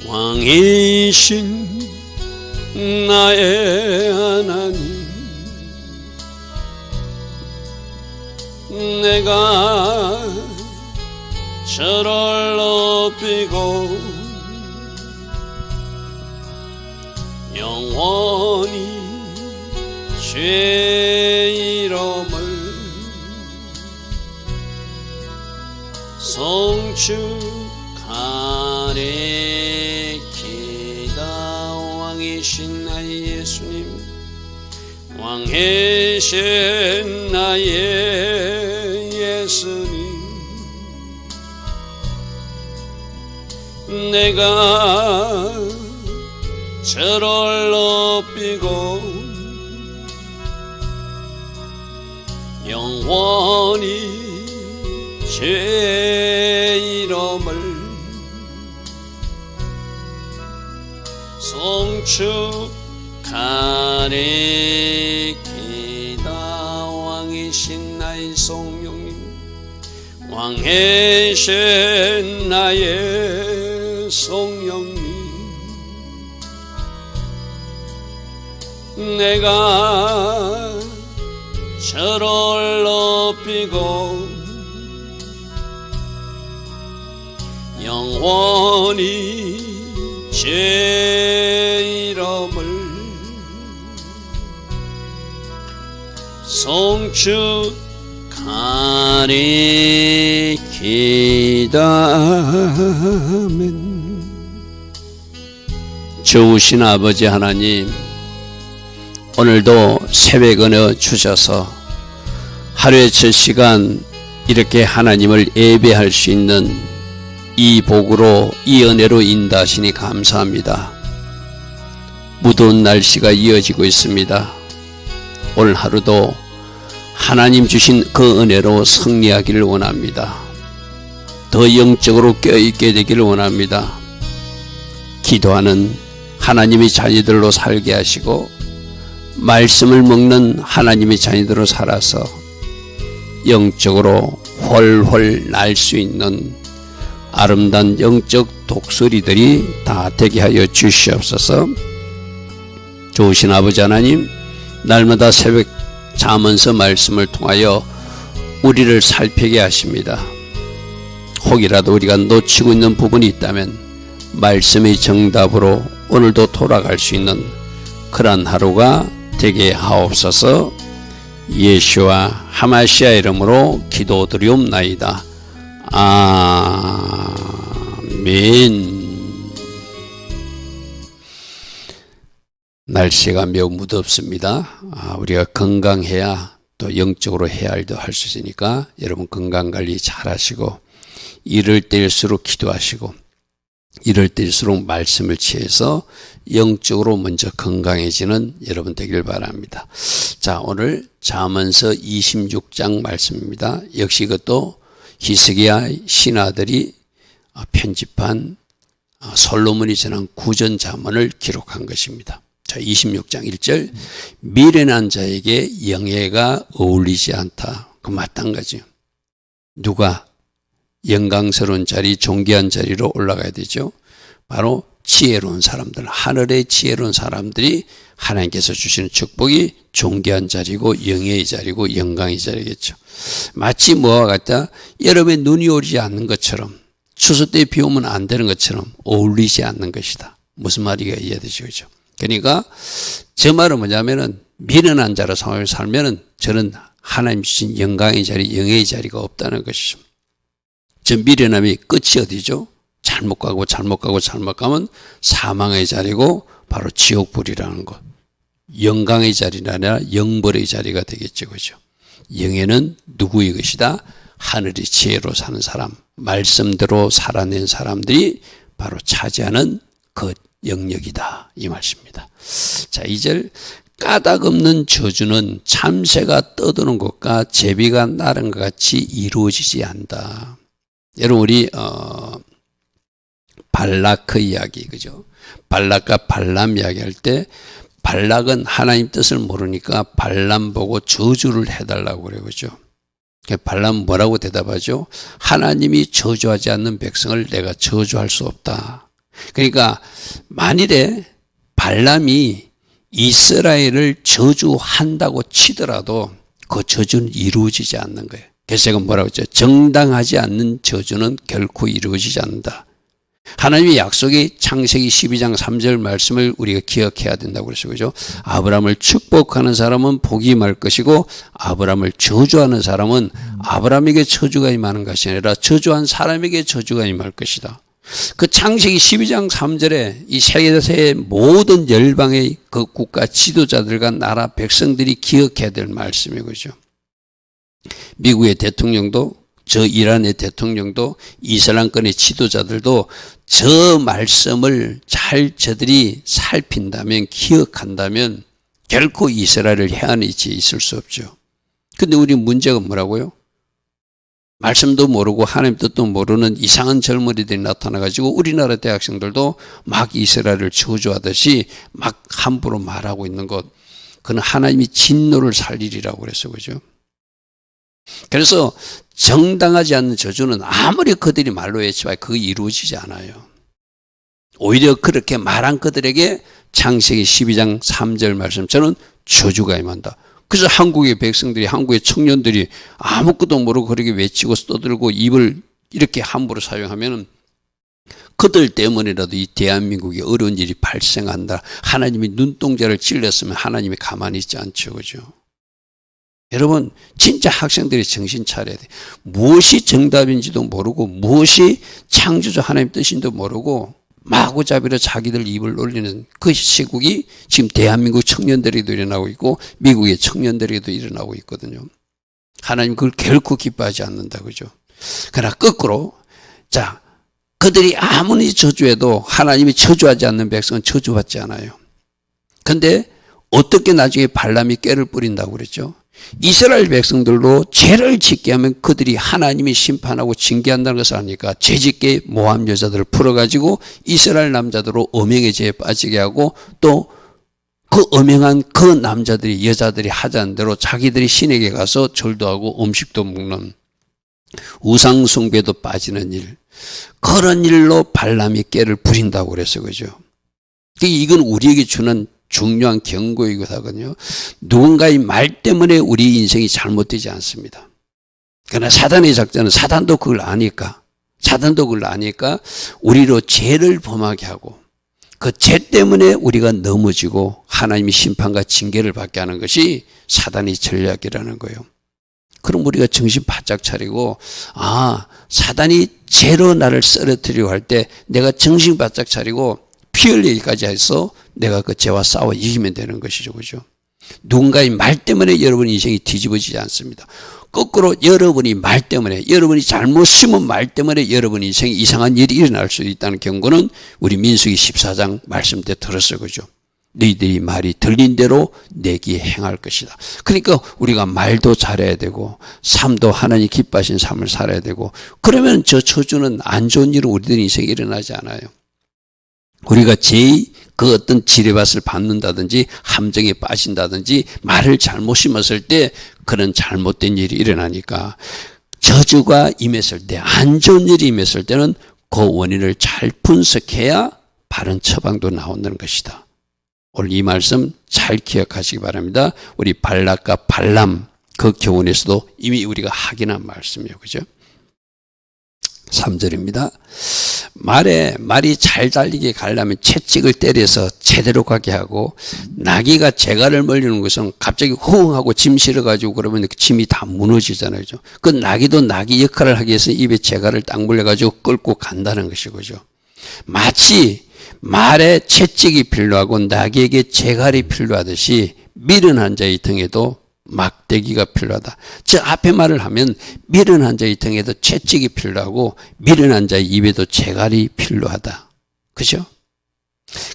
왕이신 나의 하나님, 내가 저를 높이고 영원히 주의 이름을 송축하리이다. 왕이신 나의 예수님, 왕이신 나의 예수님, 내가 저를 높이고 영원히 제 이름을 송축하리이다. 왕이신 나의 성령님, 왕이신 나의 성령님, 내가 저를 높이고 영원히 제 이름을 송축하리이다. 아멘. 좋으신 아버지 하나님, 오늘도 새벽 은혜 주셔서 하루의 첫 시간 이렇게 하나님을 예배할 수 있는 이 복으로, 이 은혜로 인도하시니 감사합니다. 무더운 날씨가 이어지고 있습니다. 오늘 하루도 하나님 주신 그 은혜로 승리하기를 원합니다. 더 영적으로 껴있게 되기를 원합니다. 기도하는 하나님의 자녀들로 살게 하시고 말씀을 먹는 하나님의 자녀들로 살아서 영적으로 훨훨 날 수 있는 아름다운 영적 독수리들이 다 되게 하여 주시옵소서. 좋으신 아버지 하나님, 날마다 새벽 자면서 말씀을 통하여 우리를 살피게 하십니다. 혹이라도 우리가 놓치고 있는 부분이 있다면 말씀의 정답으로 오늘도 돌아갈 수 있는 그런 하루가 되게 하옵소서. 예수와 하마시아 이름으로 기도드리옵나이다. 아멘. 날씨가 매우 무덥습니다. 우리가 건강해야 또 영적으로 해야 할 일도 할 수 있으니까 여러분 건강관리 잘 하시고, 이럴 때일수록 기도하시고, 이럴 때일수록 말씀을 취해서 영적으로 먼저 건강해지는 여러분 되길 바랍니다. 자, 오늘 잠언서 26장 말씀입니다. 역시 이것도 히스기야 신하들이 편집한 솔로몬이 전한 구전 잠언을 기록한 것입니다. 자, 26장 1절, 미련한 자에게 영예가 어울리지 않다. 그 마찬가지요. 누가 영광스러운 자리, 존귀한 자리로 올라가야 되죠. 바로 지혜로운 사람들, 하늘의 지혜로운 사람들이 하나님께서 주시는 축복이 존귀한 자리고 영예의 자리고 영광의 자리겠죠. 마치 뭐와 같다? 여름에 눈이 오지 않는 것처럼, 추수 때 비 오면 안 되는 것처럼 어울리지 않는 것이다. 무슨 말이가 이해되시죠? 그러니까 저 말은 뭐냐면은 미련한 자로 살면은 저는 하나님 주신 영광의 자리, 영예의 자리가 없다는 것이죠. 저 미련함이 끝이 어디죠? 잘못 가고 가면 사망의 자리고 바로 지옥불이라는 것. 영광의 자리가 아니라 영벌의 자리가 되겠죠. 그죠? 영예는 누구의 것이다? 하늘의 지혜로 사는 사람, 말씀대로 살아낸 사람들이 바로 차지하는 그 영역이다. 이 말씀입니다. 자, 2절, 까닭 없는 저주는 참새가 떠드는 것과 제비가 나른 것 같이 이루어지지 않는다. 여러분, 우리 발라크 이야기, 그죠? 발락과 발람 이야기할 때 발락은 하나님 뜻을 모르니까 발람 보고 저주를 해달라고 그래요, 그죠? 발람은 뭐라고 대답하죠? 하나님이 저주하지 않는 백성을 내가 저주할 수 없다. 그러니까 만일에 발람이 이스라엘을 저주한다고 치더라도 그 저주는 이루어지지 않는 거예요. 그래서 제가 뭐라고 했죠? 정당하지 않는 저주는 결코 이루어지지 않는다. 하나님의 약속이 창세기 12장 3절 말씀을 우리가 기억해야 된다고 그랬어요. 그죠? 아브라함을 축복하는 사람은 복이 임할 것이고 아브라함을 저주하는 사람은 아브라함에게 저주가 임하는 것이 아니라 저주한 사람에게 저주가 임할 것이다. 그 창세기 12장 3절에 이 세계의 모든 열방의 그 국가 지도자들과 나라 백성들이 기억해야 될 말씀이에요. 그죠? 미국의 대통령도 저 이란의 대통령도 이슬람권의 지도자들도 저 말씀을 잘 저들이 살핀다면 기억한다면 결코 이스라엘을 해안에 있을 수 없죠. 근데 우리 문제가 뭐라고요? 말씀도 모르고 하나님 뜻도 모르는 이상한 젊은이들이 나타나가지고 우리나라 대학생들도 막 이스라엘을 저주하듯이 막 함부로 말하고 있는 것, 그건 하나님이 진노를 살리리라고 그랬어요. 그죠? 그래서 정당하지 않는 저주는 아무리 그들이 말로 외쳐봐야 그게 이루어지지 않아요. 오히려 그렇게 말한 그들에게 창세기 12장 3절 말씀처럼 저주가 임한다. 그래서 한국의 백성들이, 한국의 청년들이 아무것도 모르고 그렇게 외치고 떠들고 입을 이렇게 함부로 사용하면 그들 때문이라도 이 대한민국에 어려운 일이 발생한다. 하나님이 눈동자를 찔렀으면 하나님이 가만히 있지 않죠. 그죠? 여러분, 진짜 학생들이 정신 차려야 돼. 무엇이 정답인지도 모르고 무엇이 창조주 하나님 뜻인지도 모르고 마구잡이로 자기들 입을 올리는 그 시국이 지금 대한민국 청년들에게도 일어나고 있고 미국의 청년들에게도 일어나고 있거든요. 하나님 그걸 결코 기뻐하지 않는다. 그죠? 그러나 거꾸로, 자, 그들이 아무리 저주해도 하나님이 저주하지 않는 백성은 저주받지 않아요. 근데 어떻게 나중에 발람이 깨를 뿌린다고 그랬죠? 이스라엘 백성들도 죄를 짓게 하면 그들이 하나님이 심판하고 징계한다는 것을 아니까 죄짓게 모함 여자들을 풀어가지고 이스라엘 남자들로 음행의 죄에 빠지게 하고 또 그 음행한 그 남자들이 여자들이 하자는 대로 자기들이 신에게 가서 절도 하고 음식도 먹는 우상 숭배도 빠지는 일, 그런 일로 발람이 깨를 부린다고 그랬어요. 그죠? 이건 우리에게 주는 중요한 경고이기도 하거든요. 누군가의 말 때문에 우리 인생이 잘못되지 않습니다. 그러나 사단의 작전은 사단도 그걸 아니까 우리로 죄를 범하게 하고 그 죄 때문에 우리가 넘어지고 하나님의 심판과 징계를 받게 하는 것이 사단의 전략이라는 거예요. 그럼 우리가 정신 바짝 차리고, 사단이 죄로 나를 쓰러뜨리려고 할 때 내가 정신 바짝 차리고 피 흘리기까지 해서 내가 그 죄와 싸워 이기면 되는 것이죠. 그죠? 누군가의 말 때문에 여러분 인생이 뒤집어지지 않습니다. 거꾸로 여러분이 말 때문에, 여러분이 잘못 심은 말 때문에 여러분 인생에 이상한 일이 일어날 수 있다는 경고는 우리 민수기 14장 말씀 때 들었어요. 그죠? 너희들이 말이 들린 대로 내게 행할 것이다. 그러니까 우리가 말도 잘해야 되고 삶도 하나님 기뻐하신 삶을 살아야 되고, 그러면 저 저주는 안 좋은 일은 우리들 인생에 일어나지 않아요. 우리가 그 어떤 지뢰밭을 밟는다든지 함정에 빠진다든지 말을 잘못 심었을 때 그런 잘못된 일이 일어나니까 저주가 임했을 때, 안 좋은 일이 임했을 때는 그 원인을 잘 분석해야 바른 처방도 나오는 것이다. 오늘 이 말씀 잘 기억하시기 바랍니다. 우리 발락과 발람 그 교훈에서도 이미 우리가 확인한 말씀이에요. 그죠? 3절입니다. 말이 잘 달리게 가려면 채찍을 때려서 제대로 가게 하고, 나귀가 재갈을 멀리는 것은 갑자기 호응하고 짐 실어가지고 그러면 그 짐이 다 무너지잖아요. 그죠? 그 나귀도 나귀 역할을 하기 위해서 입에 재갈을 딱 물려가지고 끌고 간다는 것이죠. 마치 말에 채찍이 필요하고 나귀에게 재갈이 필요하듯이 미련한 자의 등에도 막대기가 필요하다. 저 앞에 말을 하면 미련한 자의 등에도 채찍이 필요하고 미련한 자의 입에도 재갈이 필요하다. 그죠?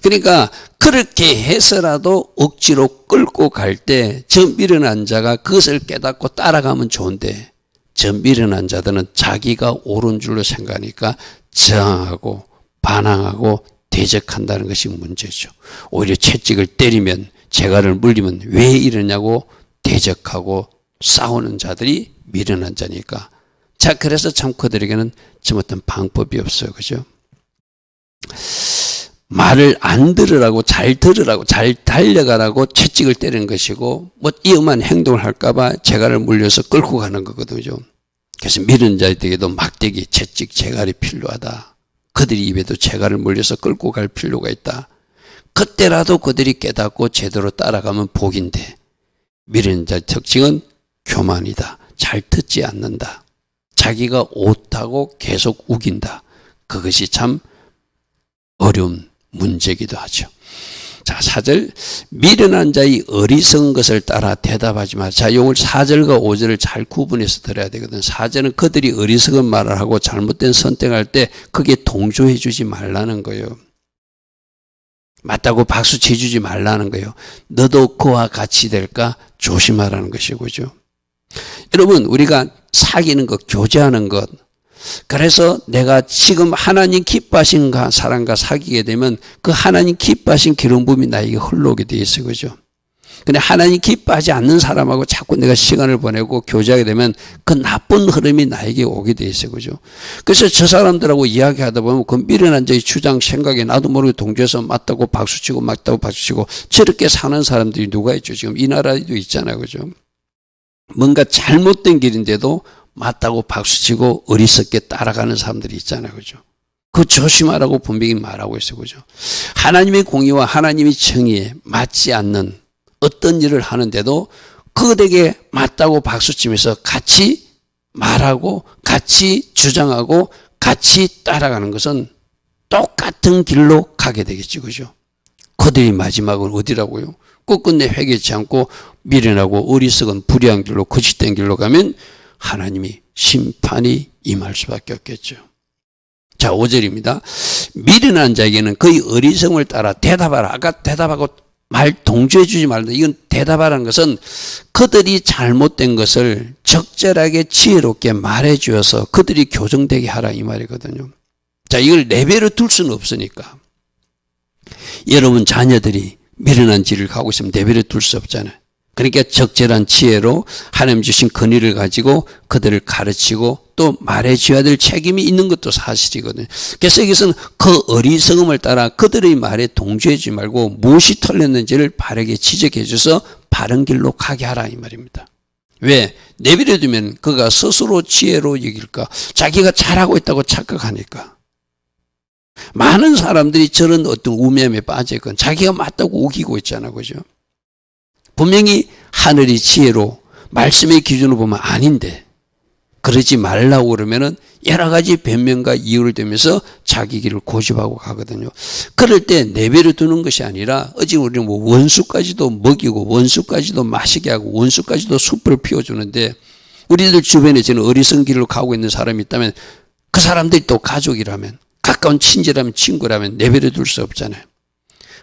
그러니까 그렇게 해서라도 억지로 끌고 갈 때 저 미련한 자가 그것을 깨닫고 따라가면 좋은데, 저 미련한 자들은 자기가 옳은 줄로 생각하니까 저항하고 반항하고 대적한다는 것이 문제죠. 오히려 채찍을 때리면, 재갈을 물리면 왜 이러냐고 대적하고 싸우는 자들이 미련한 자니까. 자, 그래서 참 그들에게는 좀 어떤 방법이 없어요. 그죠? 말을 안 들으라고, 잘 들으라고, 잘 달려가라고 채찍을 때리는 것이고, 뭐 위험한 행동을 할까봐 재갈을 물려서 끌고 가는 거거든요. 그래서 미련 자들에게도 막대기, 채찍, 재갈이 필요하다. 그들이 입에도 재갈을 물려서 끌고 갈 필요가 있다. 그때라도 그들이 깨닫고 제대로 따라가면 복인데, 미련 자의 특징은 교만이다. 잘 듣지 않는다. 자기가 옳다고 계속 우긴다. 그것이 참 어려운 문제이기도 하죠. 자, 4절, 미련한 자의 어리석은 것을 따라 대답하지 마. 자, 이걸 4절과 5절을 잘 구분해서 들어야 되거든. 4절은 그들이 어리석은 말을 하고 잘못된 선택할 때 그게 동조해 주지 말라는 거예요. 맞다고 박수 쳐주지 말라는 거예요. 너도 그와 같이 될까 조심하라는 것이고죠. 여러분, 우리가 사귀는 것, 교제하는 것, 그래서 내가 지금 하나님 기뻐하신 사람과 사귀게 되면 그 하나님 기뻐하신 기름 부음이 나에게 흘러오게 돼 있어요. 그죠? 근데 하나님 기뻐하지 않는 사람하고 자꾸 내가 시간을 보내고 교제하게 되면 그 나쁜 흐름이 나에게 오게 돼 있어요. 그죠? 그래서 저 사람들하고 이야기하다 보면 그 미련한 자의 주장 생각에 나도 모르게 동조해서 맞다고 박수치고 맞다고 박수치고 저렇게 사는 사람들이 누가 있죠? 지금 이 나라에도 있잖아요. 그죠? 뭔가 잘못된 길인데도 맞다고 박수치고 어리석게 따라가는 사람들이 있잖아요. 그죠? 그거 조심하라고 분명히 말하고 있어요. 그죠? 하나님의 공의와 하나님의 정의에 맞지 않는 어떤 일을 하는데도 그들에게 맞다고 박수치면서 같이 말하고 같이 주장하고 같이 따라가는 것은 똑같은 길로 가게 되겠죠. 그죠? 그들이 마지막은 어디라고요? 끝끝내 회개치 않고 미련하고 어리석은 불의한 길로 거짓된 길로 가면 하나님이 심판이 임할 수밖에 없겠죠. 자, 5절입니다. 미련한 자에게는 그의 어리석음을 따라 대답하라. 아까 대답하고 말 동조해 주지 말라. 이건 대답하라는 것은 그들이 잘못된 것을 적절하게 지혜롭게 말해 주어서 그들이 교정되게 하라 이 말이거든요. 자, 이걸 내버려 둘 수는 없으니까. 여러분 자녀들이 미련한 길을 가고 있으면 내버려 둘 수 없잖아요. 그러니까 적절한 지혜로 하나님 주신 권위를 가지고 그들을 가르치고 또 말해줘야 될 책임이 있는 것도 사실이거든요. 그래서 여기서는 그 어리석음을 따라 그들의 말에 동조하지 말고 무엇이 틀렸는지를 바르게 지적해 줘서 바른 길로 가게 하라 이 말입니다. 왜? 내버려 두면 그가 스스로 지혜로 여길까? 자기가 잘하고 있다고 착각하니까. 많은 사람들이 저런 어떤 우매함에 빠져있건 자기가 맞다고 우기고 있잖아요. 그죠? 분명히 하늘이 지혜로 말씀의 기준으로 보면 아닌데 그러지 말라고 그러면은 여러 가지 변명과 이유를 대면서 자기 길을 고집하고 가거든요. 그럴 때 내버려 두는 것이 아니라 어찌 우리는 뭐 원수까지도 먹이고 원수까지도 마시게 하고 원수까지도 숲을 피워주는데 우리들 주변에 저는 어리석은 길로 가고 있는 사람이 있다면 그 사람들이 또 가족이라면 가까운 친지라면 친구라면 내버려 둘 수 없잖아요.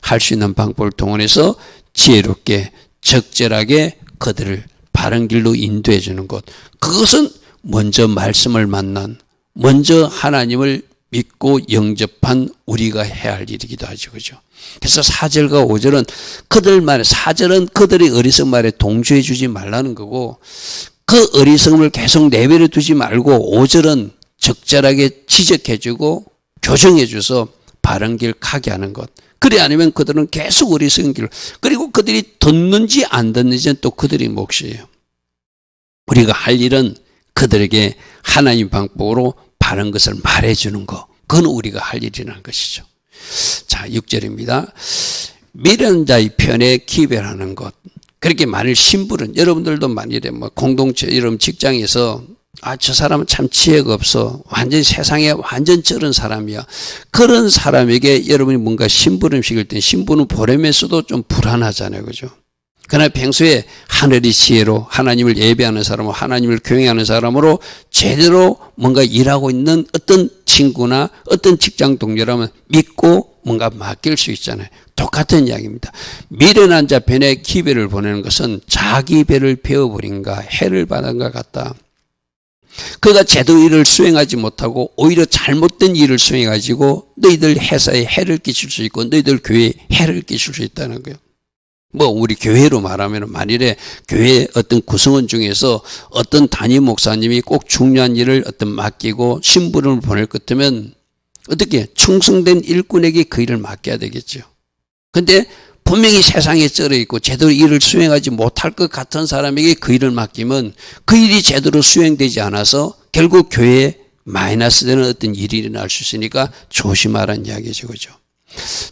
할 수 있는 방법을 동원해서 지혜롭게 적절하게 그들을 바른 길로 인도해 주는 것. 그것은 먼저 말씀을 만난, 먼저 하나님을 믿고 영접한 우리가 해야 할 일이기도 하죠. 그죠? 그래서 4절과 5절은 그들 말에, 4절은 그들의 어리석은 말에 동조해 주지 말라는 거고 그 어리석음을 계속 내버려 두지 말고 5절은 적절하게 지적해 주고 교정해 줘서 바른 길 가게 하는 것. 그래 아니면 그들은 계속 어리석은 길. 그리고 그들이 듣는지 안 듣는지는 또 그들의 몫이에요. 우리가 할 일은 그들에게 하나님 방법으로 바른 것을 말해주는 것. 그건 우리가 할 일이라는 것이죠. 자, 6절입니다. 미련한 자의 편에 기별하는 것. 그렇게 만일 신부는 여러분들도 만일에 뭐 공동체 이런 직장에서 저 사람은 참 지혜가 없어. 완전 세상에 완전 저런 사람이야. 그런 사람에게 여러분이 뭔가 심부름 시킬 때 심부는 보내면서도 좀 불안하잖아요. 그죠? 그러나 평소에 하늘의 지혜로 하나님을 예배하는 사람으로 하나님을 경외하는 사람으로 제대로 뭔가 일하고 있는 어떤 친구나 어떤 직장 동료라면 믿고 뭔가 맡길 수 있잖아요. 똑같은 이야기입니다. 미련한 자 편에 기별을 보내는 것은 자기 배를 베어버린가 해를 받은 것 같다. 그가 제대로 일을 수행하지 못하고 오히려 잘못된 일을 수행해가지고 너희들 회사에 해를 끼칠 수 있고 너희들 교회에 해를 끼칠 수 있다는 거예요. 뭐 우리 교회로 말하면 만일에 교회 어떤 구성원 중에서 어떤 담임 목사님이 꼭 중요한 일을 맡기고 심부름을 보낼 것 같으면 어떻게? 충성된 일꾼에게 그 일을 맡겨야 되겠죠. 근데 분명히 세상에 쩔어 있고 제대로 일을 수행하지 못할 것 같은 사람에게 그 일을 맡기면 그 일이 제대로 수행되지 않아서 결국 교회에 마이너스 되는 어떤 일이 일어날 수 있으니까 조심하라는 이야기죠. 그죠?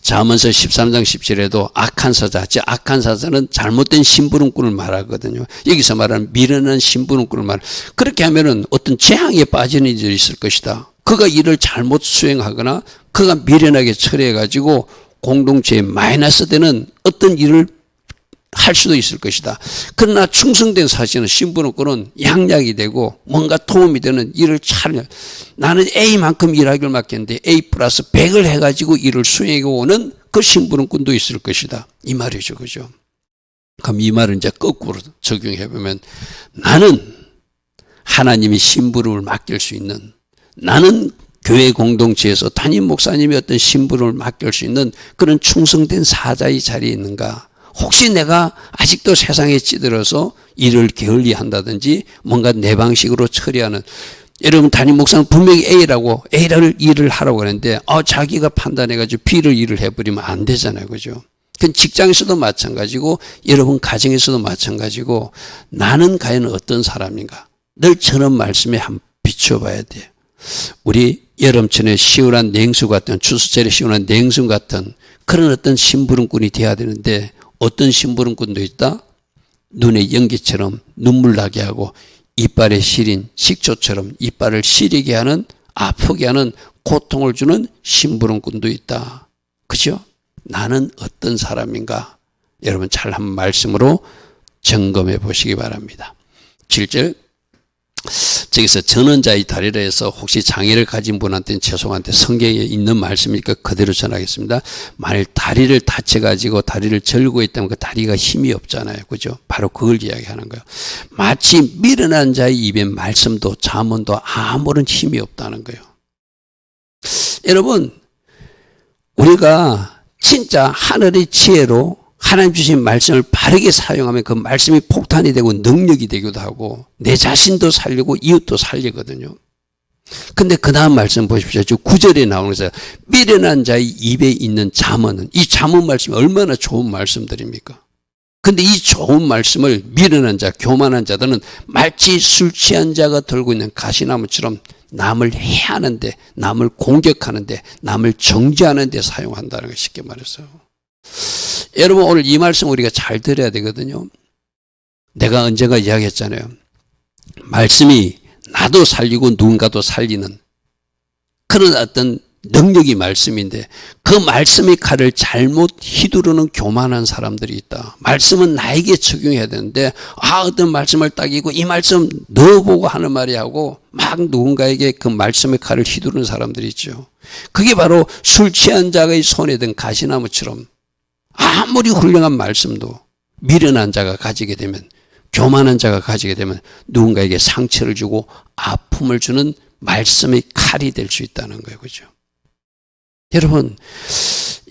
잠언서 13장 17에도 악한 사자, 즉 악한 사자는 잘못된 심부름꾼을 말하거든요. 여기서 말하는 미련한 심부름꾼을 말. 그렇게 하면은 어떤 재앙에 빠지는 일이 있을 것이다. 그가 일을 잘못 수행하거나 그가 미련하게 처리해가지고 공동체에 마이너스 되는 어떤 일을 할 수도 있을 것이다. 그러나 충성된 사실은 심부름꾼은 양약이 되고 뭔가 도움이 되는 일을 잘, 나는 A만큼 일하기를 맡겼는데 A 플러스 100을 해가지고 일을 수행해 오는 그 심부름꾼도 있을 것이다. 이 말이죠. 그죠? 그럼 이 말은 이제 거꾸로 적용해 보면 나는 하나님이 심부름을 맡길 수 있는, 나는 교회 공동체에서 담임 목사님이 어떤 심부름을 맡길 수 있는 그런 충성된 사자의 자리에 있는가? 혹시 내가 아직도 세상에 찌들어서 일을 게을리한다든지 뭔가 내 방식으로 처리하는, 여러분 담임 목사는 분명히 A를 일을 하라고 하는데 자기가 판단해가지고 B를 일을 해버리면 안 되잖아요. 그죠? 그건 직장에서도 마찬가지고 여러분 가정에서도 마찬가지고 나는 과연 어떤 사람인가? 늘 저런 말씀에 한번 비춰봐야 돼요. 우리 여름철에 시원한 냉수 같은, 추수철에 시원한 냉수 같은 그런 어떤 심부름꾼이 돼야 되는데 어떤 심부름꾼도 있다? 눈에 연기처럼 눈물 나게 하고 이빨에 시린 식초처럼 이빨을 시리게 하는, 아프게 하는, 고통을 주는 심부름꾼도 있다. 그죠? 나는 어떤 사람인가? 여러분 잘 한번 말씀으로 점검해 보시기 바랍니다. 7절 저기서 전원자의 다리라 해서 혹시 장애를 가진 분한테는 죄송한데 성경에 있는 말씀이니까 그대로 전하겠습니다. 만일 다리를 다쳐가지고 다리를 절고 있다면 그 다리가 힘이 없잖아요. 그죠? 바로 그걸 이야기하는 거예요. 마치 미련한 자의 입에 말씀도 잠언도 아무런 힘이 없다는 거예요. 여러분 우리가 진짜 하늘의 지혜로 하나님 주신 말씀을 바르게 사용하면 그 말씀이 폭탄이 되고 능력이 되기도 하고 내 자신도 살리고 이웃도 살리거든요. 근데 그 다음 말씀 보십시오. 9절에 나오는 것은 미련한 자의 입에 있는 잠언은, 이 잠언 말씀이 얼마나 좋은 말씀들입니까? 근데 이 좋은 말씀을 미련한 자, 교만한 자들은 마치 술 취한 자가 들고 있는 가시나무처럼 남을 해하는데, 남을 공격하는데, 남을 정죄하는 데 사용한다는 거 쉽게 말해서. 여러분 오늘 이 말씀 우리가 잘 들어야 되거든요. 내가 언젠가 이야기했잖아요. 말씀이 나도 살리고 누군가도 살리는 그런 어떤 능력이 말씀인데 그 말씀의 칼을 잘못 휘두르는 교만한 사람들이 있다. 말씀은 나에게 적용해야 되는데 어떤 말씀을 딱이고 이 말씀 너 보고 하는 말이 하고 막 누군가에게 그 말씀의 칼을 휘두르는 사람들이 있죠. 그게 바로 술 취한 자의 손에 든 가시나무처럼 아무리 훌륭한 말씀도 미련한 자가 가지게 되면, 교만한 자가 가지게 되면 누군가에게 상처를 주고 아픔을 주는 말씀의 칼이 될 수 있다는 거예요. 그죠?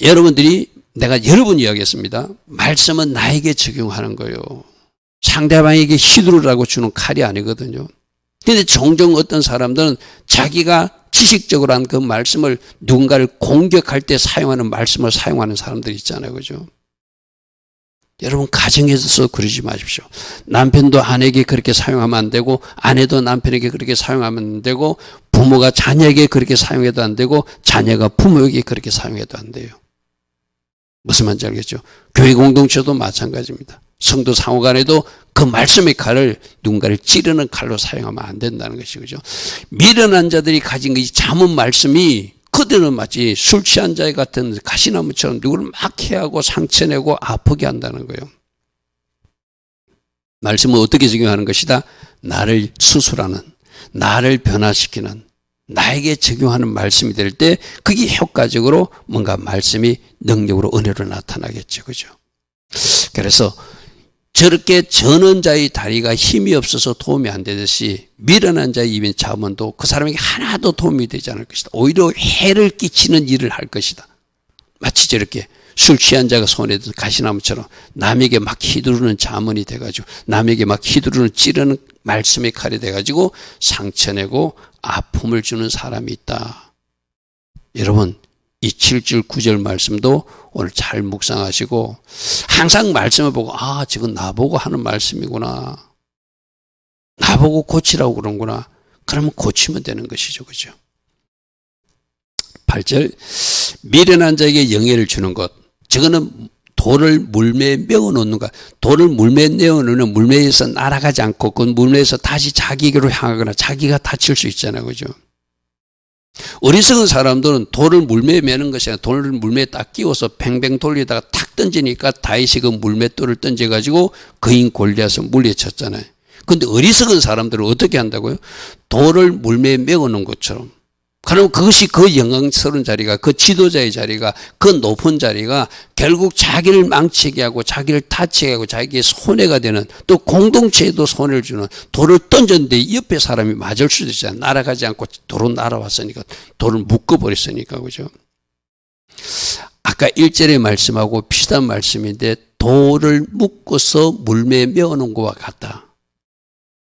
여러분들이, 내가 여러 번 이야기했습니다. 말씀은 나에게 적용하는 거예요. 상대방에게 휘두르라고 주는 칼이 아니거든요. 그런데 종종 어떤 사람들은 자기가 지식적으로 한 그 말씀을 누군가를 공격할 때 사용하는 말씀을 사용하는 사람들이 있잖아요. 그죠? 여러분 가정에서 그러지 마십시오. 남편도 아내에게 그렇게 사용하면 안 되고 아내도 남편에게 그렇게 사용하면 안 되고 부모가 자녀에게 그렇게 사용해도 안 되고 자녀가 부모에게 그렇게 사용해도 안 돼요. 무슨 말인지 알겠죠? 교회 공동체도 마찬가지입니다. 성도 상호 간에도 그 말씀의 칼을 누군가를 찌르는 칼로 사용하면 안 된다는 것이 그죠. 미련한 자들이 가진 이 잠언 말씀이 그들은 마치 술 취한 자 같은 가시나무처럼 누구를 막 해하고 상처내고 아프게 한다는 거예요. 말씀은 어떻게 적용하는 것이다? 나를 수술하는, 나를 변화시키는, 나에게 적용하는 말씀이 될 때 그게 효과적으로 뭔가 말씀이 능력으로 은혜로 나타나겠죠. 그죠? 그래서 저렇게 저는 자의 다리가 힘이 없어서 도움이 안 되듯이 미련한 자의 입인 잠언도 그 사람에게 하나도 도움이 되지 않을 것이다. 오히려 해를 끼치는 일을 할 것이다. 마치 저렇게 술 취한 자가 손에 든 가시나무처럼 남에게 막 휘두르는 잠언이 돼가지고 남에게 막 휘두르는 찌르는 말씀의 칼이 돼가지고 상처내고 아픔을 주는 사람이 있다. 여러분, 이 7절 9절 말씀도 오늘 잘 묵상하시고 항상 말씀을 보고 저건 나보고 하는 말씀이구나. 나보고 고치라고 그런구나. 그러면 고치면 되는 것이죠. 그죠? 8절 미련한 자에게 영예를 주는 것. 저거는 돌을 물매에 메어놓는 것. 돌을 물매에 내어놓으면 물매에서 날아가지 않고 그 물매에서 다시 자기에게로 향하거나 자기가 다칠 수 있잖아요. 그죠? 어리석은 사람들은 돌을 물매에 매는 것이 아니라 돌을 물매에 딱 끼워서 뱅뱅 돌리다가 탁 던지니까 다윗이 그 물맷돌을 던져가지고 거인 골리앗을 물리쳤잖아요. 근데 어리석은 사람들은 어떻게 한다고요? 돌을 물매에 메어놓은 것처럼. 그럼 그것이 그 영광스러운 자리가, 그 지도자의 자리가, 그 높은 자리가 결국 자기를 망치게 하고 자기를 다치게 하고 자기의 손해가 되는, 또 공동체에도 손해를 주는, 돌을 던졌는데 옆에 사람이 맞을 수도 있잖아요. 날아가지 않고 돌은 날아왔으니까, 돌을 묶어버렸으니까. 그죠? 아까 1절의 말씀하고 비슷한 말씀인데 돌을 묶어서 물매에 메어놓은 것과 같다.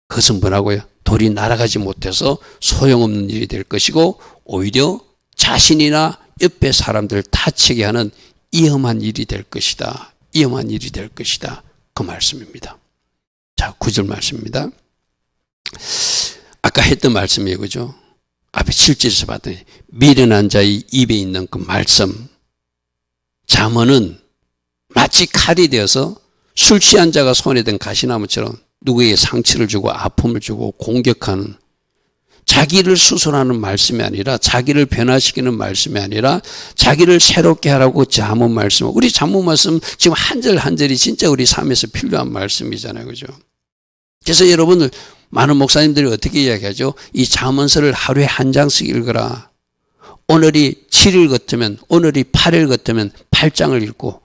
그것은 뭐라고요? 돌이 날아가지 못해서 소용없는 일이 될 것이고 오히려 자신이나 옆에 사람들을 다치게 하는 위험한 일이 될 것이다. 위험한 일이 될 것이다. 그 말씀입니다. 자, 9절 말씀입니다. 아까 했던 말씀이에요. 그죠? 앞에 7절에서 봤더니 미련한 자의 입에 있는 그 말씀. 잠언은 마치 칼이 되어서 술 취한 자가 손에 든 가시나무처럼 누구에게 상처를 주고 아픔을 주고 공격하는, 자기를 수술하는 말씀이 아니라, 자기를 변화시키는 말씀이 아니라 자기를 새롭게 하라고 잠언 말씀. 우리 잠언 말씀 지금 한 절 한 절이 진짜 우리 삶에서 필요한 말씀이잖아요. 그죠? 그래서 여러분들 많은 목사님들이 어떻게 이야기하죠? 이 잠언서를 하루에 한 장씩 읽어라. 오늘이 7일 같으면, 오늘이 8일 같으면 8장을 읽고,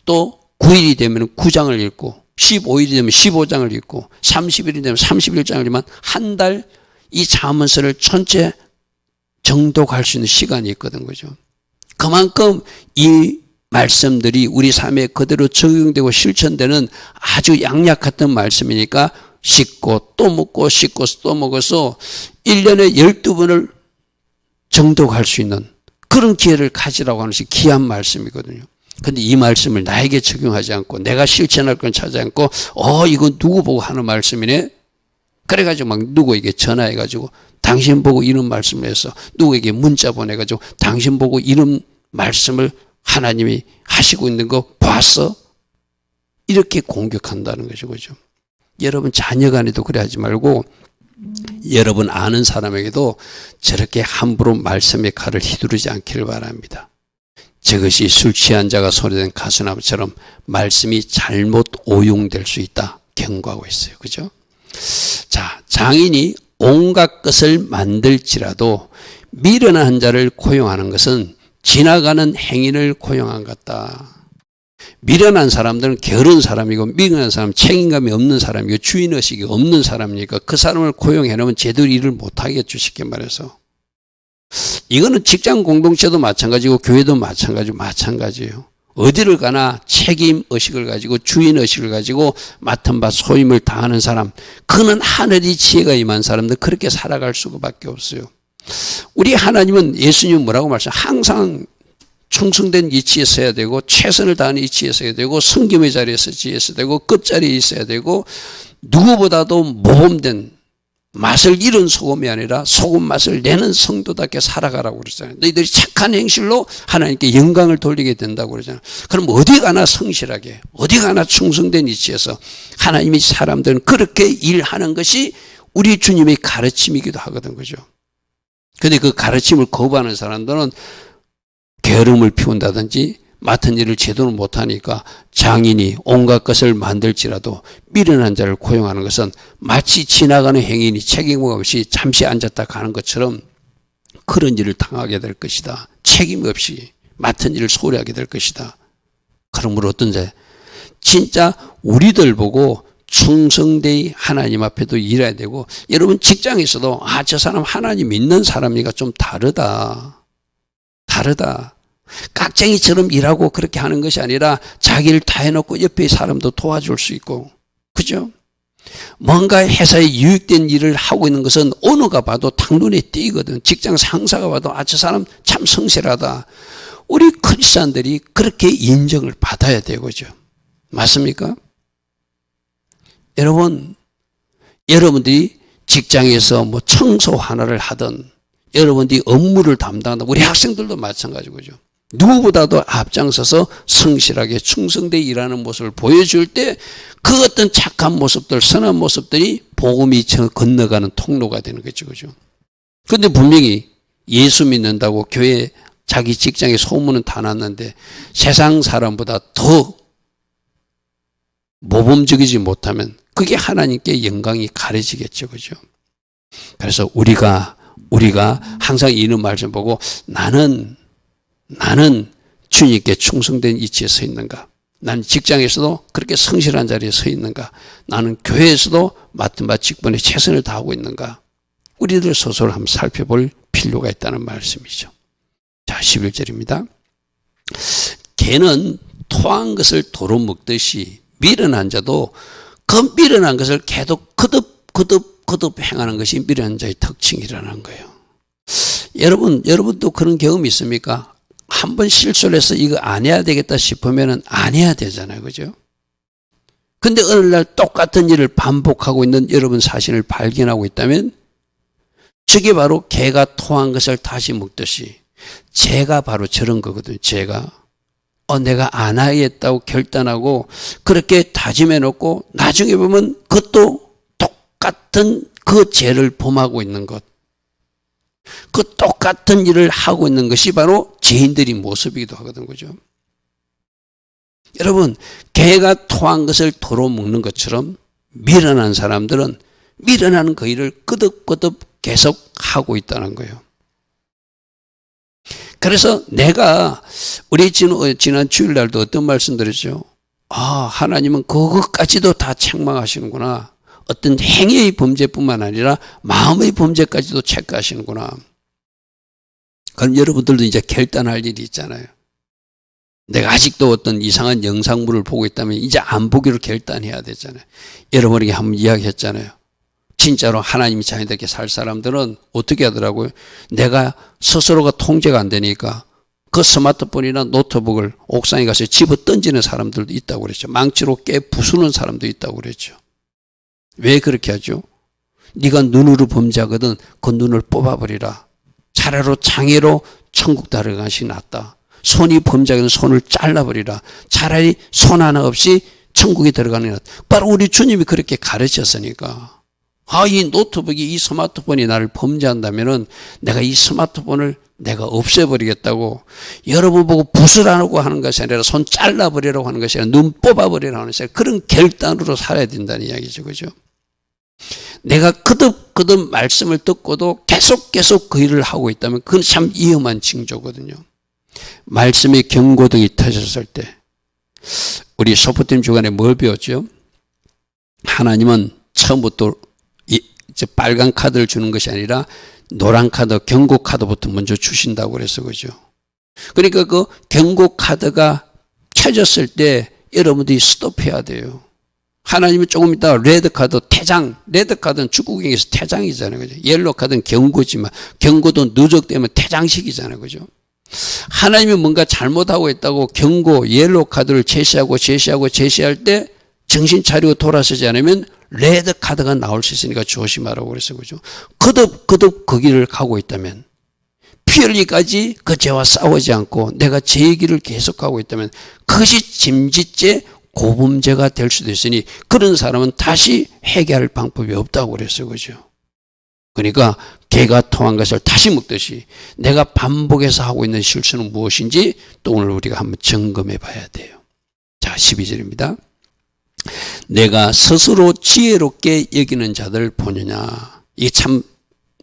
또 9일이 되면 9장을 읽고, 15일이 되면 15장을 읽고, 30일이 되면 31장을 읽으면 한 달 이 잠언서를 전체 정독할 수 있는 시간이 있거든. 그죠? 그만큼 이 말씀들이 우리 삶에 그대로 적용되고 실천되는 아주 양약 같은 말씀이니까 씻고 또 먹고 씻고 또 먹어서 1년에 12번을 정독할 수 있는 그런 기회를 가지라고 하는 것이 귀한 말씀이거든요. 근데 이 말씀을 나에게 적용하지 않고 내가 실천할 건 찾지 않고 이건 누구 보고 하는 말씀이네? 그래가지고 막 누구에게 전화해가지고 당신 보고 이런 말씀을 해서 누구에게 문자 보내가지고 당신 보고 이런 말씀을 하나님이 하시고 있는 거 봤어? 이렇게 공격한다는 것이죠. 그죠? 여러분 자녀 간에도 그래 하지 말고 여러분 아는 사람에게도 저렇게 함부로 말씀의 칼을 휘두르지 않기를 바랍니다. 저것이 술 취한 자가 손에 든 가시나무처럼 말씀이 잘못 오용될 수 있다 경고하고 있어요. 그죠? 자, 장인이 온갖 것을 만들지라도 미련한 자를 고용하는 것은 지나가는 행인을 고용한 것 같다. 미련한 사람들은 게으른 사람이고 미련한 사람은 책임감이 없는 사람이고 주인의식이 없는 사람이니까 그 사람을 고용해 놓으면 제대로 일을 못하겠죠. 쉽게 말해서. 이거는 직장 공동체도 마찬가지고 교회도 마찬가지예요. 어디를 가나 책임의식을 가지고 주인의식을 가지고 맡은 바 소임을 다하는 사람, 그는 하늘이 지혜가 임한 사람들 그렇게 살아갈 수밖에 없어요. 우리 하나님은 예수님은 뭐라고 말씀하세요? 항상 충성된 위치에 서야 되고 최선을 다하는 위치에 서야 되고 성김의 자리에서 있어야 되고 끝자리에 있어야 되고 누구보다도 모범된 맛을 잃은 소금이 아니라 소금 맛을 내는 성도답게 살아가라고 그러잖아요. 너희들이 착한 행실로 하나님께 영광을 돌리게 된다고 그러잖아요. 그럼 어디 가나 성실하게, 어디 가나 충성된 위치에서 하나님이 사람들은 그렇게 일하는 것이 우리 주님의 가르침이기도 하거든. 그죠? 근데 그 가르침을 거부하는 사람들은 게으름을 피운다든지 맡은 일을 제대로 못하니까 장인이 온갖 것을 만들지라도 미련한 자를 고용하는 것은 마치 지나가는 행인이 책임 없이 잠시 앉았다 가는 것처럼 그런 일을 당하게 될 것이다. 책임 없이 맡은 일을 소홀히 하게 될 것이다. 그러므로 어떤지 진짜 우리들 보고 충성되이 하나님 앞에도 일해야 되고, 여러분 직장에서도 저 사람 하나님 믿는 사람이가 좀 다르다. 깍쟁이처럼 일하고 그렇게 하는 것이 아니라 자기를 다 해놓고 옆에 사람도 도와줄 수 있고, 그죠? 뭔가 회사에 유익된 일을 하고 있는 것은 오너가 봐도 딱 눈에 띄거든. 직장 상사가 봐도 아, 저 사람 참 성실하다. 우리 크리스찬들이 그렇게 인정을 받아야 되고죠. 맞습니까? 여러분들이 직장에서 뭐 청소 하나를 하든 여러분들이 업무를 담당한다. 우리 학생들도 마찬가지고죠. 누구보다도 앞장서서 성실하게 충성되게 일하는 모습을 보여줄 때 그 어떤 착한 모습들, 선한 모습들이 복음이 건너가는 통로가 되는 거죠. 그죠? 그런데 분명히 예수 믿는다고 교회 자기 직장에 소문은 다 났는데 세상 사람보다 더 모범적이지 못하면 그게 하나님께 영광이 가려지겠죠. 그죠? 그래서 우리가 항상 이런 말씀 보고 나는 주님께 충성된 위치에 서 있는가? 나는 직장에서도 그렇게 성실한 자리에 서 있는가? 나는 교회에서도 맡은 바 직분에 최선을 다하고 있는가? 우리들 스스로 한번 살펴볼 필요가 있다는 말씀이죠. 자, 11절입니다. 개는 토한 것을 도로 먹듯이 미련한 자도 그 미련한 것을 계속 거듭 행하는 것이 미련한 자의 특징이라는 거예요. 여러분도 그런 경험이 있습니까? 한번 실수를 해서 이거 안 해야 되겠다 싶으면 안 해야 되잖아요. 그죠? 근데 어느 날 똑같은 일을 반복하고 있는 여러분 자신을 발견하고 있다면 저게 바로 개가 토한 것을 다시 먹듯이 죄가 바로 저런 거거든요. 죄가. 내가 안 하겠다고 결단하고 그렇게 다짐해 놓고 나중에 보면 그것도 똑같은 그 죄를 범하고 있는 것. 그 똑같은 일을 하고 있는 것이 바로 죄인들의 모습이기도 하거든. 그죠? 여러분, 개가 토한 것을 도로 먹는 것처럼 미련한 사람들은 미련한 그 일을 끄덕끄덕 계속 하고 있다는 거예요. 그래서 우리 지난 주일날도 어떤 말씀 드렸죠? 하나님은 그것까지도 다 책망하시는구나. 어떤 행위의 범죄뿐만 아니라 마음의 범죄까지도 체크하시는구나. 그럼 여러분들도 이제 결단할 일이 있잖아요. 내가 아직도 어떤 이상한 영상물을 보고 있다면 이제 안 보기로 결단해야 되잖아요. 여러분에게 한번 이야기했잖아요. 진짜로 하나님이 자녀들에게 살 사람들은 어떻게 하더라고요? 내가 스스로가 통제가 안 되니까 그 스마트폰이나 노트북을 옥상에 가서 집어 던지는 사람들도 있다고 그랬죠. 망치로 깨 부수는 사람도 있다고 그랬죠. 왜 그렇게 하죠? 네가 눈으로 범죄하거든 그 눈을 뽑아버리라. 차라리 장애로 천국 들어가는 것이 낫다. 손이 범죄하거든 손을 잘라버리라. 차라리 손 하나 없이 천국에 들어가는 게 낫다. 바로 우리 주님이 그렇게 가르쳤으니까. 이 노트북이 이 스마트폰이 나를 범죄한다면은 내가 이 스마트폰을 내가 없애버리겠다고 여러분 보고 부수라고 하는 것이 아니라 손 잘라버리라고 하는 것이 아니라 눈 뽑아버리라고 하는 것이 아니라 그런 결단으로 살아야 된다는 이야기죠. 그죠? 내가 거듭 말씀을 듣고도 계속 그 일을 하고 있다면 그건 참 위험한 징조거든요. 말씀의 경고등이 터졌을 때 우리 소프팀 주간에 뭘 배웠죠? 하나님은 처음부터 이제 빨간 카드를 주는 것이 아니라 노란 카드, 경고 카드부터 먼저 주신다고 그래서 그죠. 그러니까 그 경고 카드가 켜졌을 때 여러분들이 스톱해야 돼요. 하나님은 조금 이따 레드 카드, 퇴장. 레드 카드는 축구 경기에서 퇴장이잖아요. 그죠? 옐로 카드는 경고지만 경고도 누적되면 퇴장식이잖아요. 그죠? 하나님이 뭔가 잘못하고 있다고 경고, 옐로 카드를 제시할 때 정신 차리고 돌아서지 않으면 레드 카드가 나올 수 있으니까 조심하라고 그랬어요. 그죠? 거듭 그 길을 가고 있다면 피 흘리기까지 그 죄와 싸우지 않고 내가 죄의 길을 계속하고 있다면 그것이 짐짓죄 고범죄가 될 수도 있으니 그런 사람은 다시 회개할 방법이 없다고 그랬어요. 그죠? 그러니까 개가 토한 것을 다시 먹듯이 내가 반복해서 하고 있는 실수는 무엇인지 또 오늘 우리가 한번 점검해 봐야 돼요. 자, 12절입니다. 내가 스스로 지혜롭게 여기는 자들 보느냐. 이게 참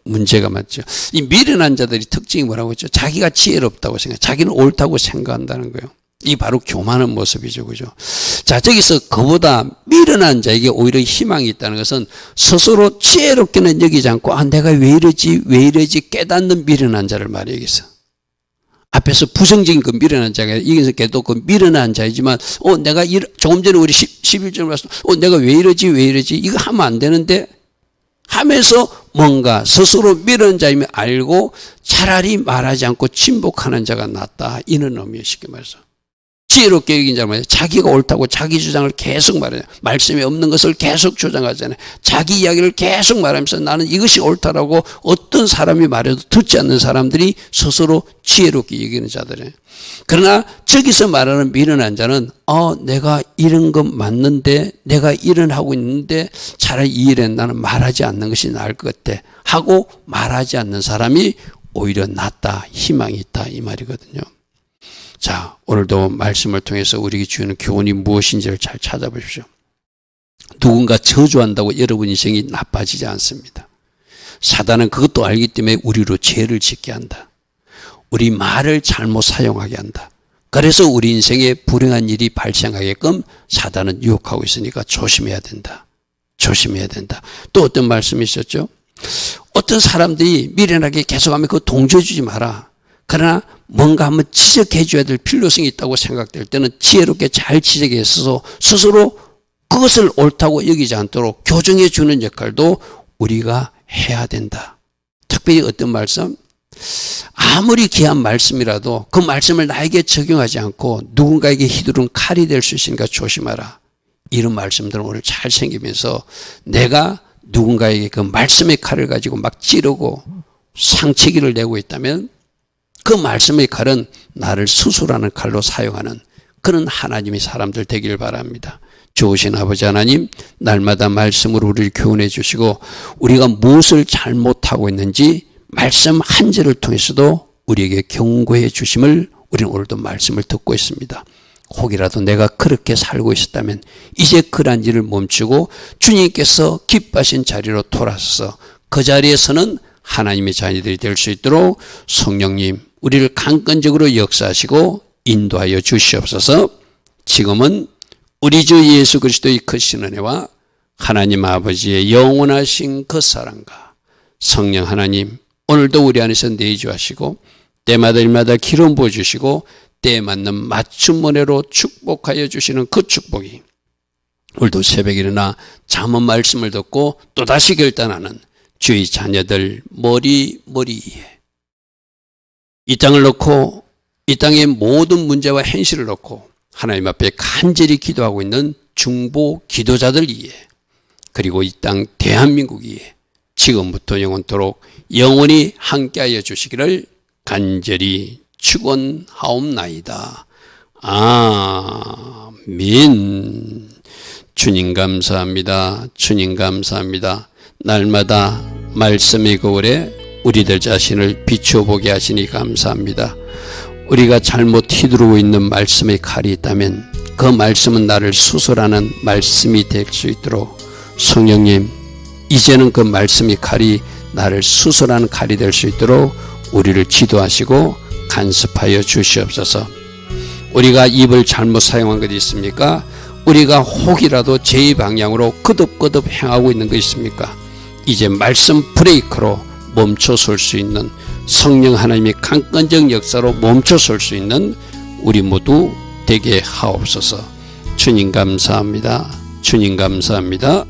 문제가 많죠. 이 미련한 자들이 특징이 뭐라고 했죠? 자기가 지혜롭다고 자기는 옳다고 생각한다는 거예요. 이 바로 교만한 모습이죠. 그죠? 자, 저기서 그보다 미련한 자에게 오히려 희망이 있다는 것은 스스로 지혜롭게는 여기지 않고 내가 왜 이러지 깨닫는 미련한 자를 말해 여기서. 앞에서 부정적인 그 미련한 자가 이게서 걔도 그 미련한 자이지만 내가 조금 전에 우리 11절 말씀 내가 왜 이러지 이거 하면 안 되는데 하면서 뭔가 스스로 미련한 자임을 알고 차라리 말하지 않고 침묵하는 자가 낫다. 이런 의미에 쉽게 말해서 지혜롭게 여긴 자는 말이에요. 자기가 옳다고 자기 주장을 계속 말해요. 말씀에 없는 것을 계속 주장하잖아요. 자기 이야기를 계속 말하면서 나는 이것이 옳다라고 어떤 사람이 말해도 듣지 않는 사람들이 스스로 지혜롭게 여기는 자들이에요. 그러나 저기서 말하는 미련한 자는 내가 이런 것 맞는데 내가 일은 하고 있는데 차라리 이 일엔 나는 말하지 않는 것이 나을 것 같아 하고 말하지 않는 사람이 오히려 낫다. 희망이 있다. 이 말이거든요. 자, 오늘도 말씀을 통해서 우리에게 주는 교훈이 무엇인지를 잘 찾아보십시오. 누군가 저주한다고 여러분 인생이 나빠지지 않습니다. 사단은 그것도 알기 때문에 우리로 죄를 짓게 한다. 우리 말을 잘못 사용하게 한다. 그래서 우리 인생에 불행한 일이 발생하게끔 사단은 유혹하고 있으니까 조심해야 된다. 조심해야 된다. 또 어떤 말씀이 있었죠? 어떤 사람들이 미련하게 계속하면 그거 동조해 주지 마라. 그러나 뭔가 한번 지적해 줘야 될 필요성이 있다고 생각될 때는 지혜롭게 잘 지적해서 스스로 그것을 옳다고 여기지 않도록 교정해 주는 역할도 우리가 해야 된다. 특별히 어떤 말씀? 아무리 귀한 말씀이라도 그 말씀을 나에게 적용하지 않고 누군가에게 휘두른 칼이 될 수 있으니까 조심하라. 이런 말씀들은 오늘 잘 생기면서 내가 누군가에게 그 말씀의 칼을 가지고 막 찌르고 상처기를 내고 있다면 그 말씀의 칼은 나를 수술하는 칼로 사용하는 그런 하나님의 사람들 되길 바랍니다. 좋으신 아버지 하나님, 날마다 말씀으로 우리를 교훈해 주시고 우리가 무엇을 잘못하고 있는지 말씀 한 절을 통해서도 우리에게 경고해 주심을 우리는 오늘도 말씀을 듣고 있습니다. 혹이라도 내가 그렇게 살고 있었다면 이제 그런 일을 멈추고 주님께서 기뻐하신 자리로 돌아서서 그 자리에서는 하나님의 자녀들이 될 수 있도록 성령님 우리를 강건적으로 역사하시고 인도하여 주시옵소서. 지금은 우리 주 예수 그리스도의 크신 은혜와 하나님 아버지의 영원하신 그 사랑과 성령 하나님 오늘도 우리 안에서 내주하시고 때마다 일마다 기름 부어주시고 때에 맞는 맞춤 은혜로 축복하여 주시는 그 축복이 오늘도 새벽에 일어나 잠언 말씀을 듣고 또다시 결단하는 주의 자녀들 머리 위에 이 땅을 놓고 이 땅의 모든 문제와 현실을 놓고 하나님 앞에 간절히 기도하고 있는 중보 기도자들 위에 그리고 이 땅 대한민국 위에 지금부터 영원토록 영원히 함께하여 주시기를 간절히 축원하옵나이다. 아멘. 주님 감사합니다. 주님 감사합니다. 날마다 말씀의 거울에 우리들 자신을 비추어보게 하시니 감사합니다. 우리가 잘못 휘두르고 있는 말씀의 칼이 있다면 그 말씀은 나를 수술하는 말씀이 될 수 있도록 성령님 이제는 그 말씀의 칼이 나를 수술하는 칼이 될 수 있도록 우리를 지도하시고 간섭하여 주시옵소서. 우리가 입을 잘못 사용한 것이 있습니까? 우리가 혹이라도 제 방향으로 끄덕끄덕 행하고 있는 것 있습니까? 이제 말씀 브레이크로 멈춰설 수 있는 성령 하나님의 강건적 역사로 멈춰설 수 있는 우리 모두 되게 하옵소서. 주님 감사합니다. 주님 감사합니다.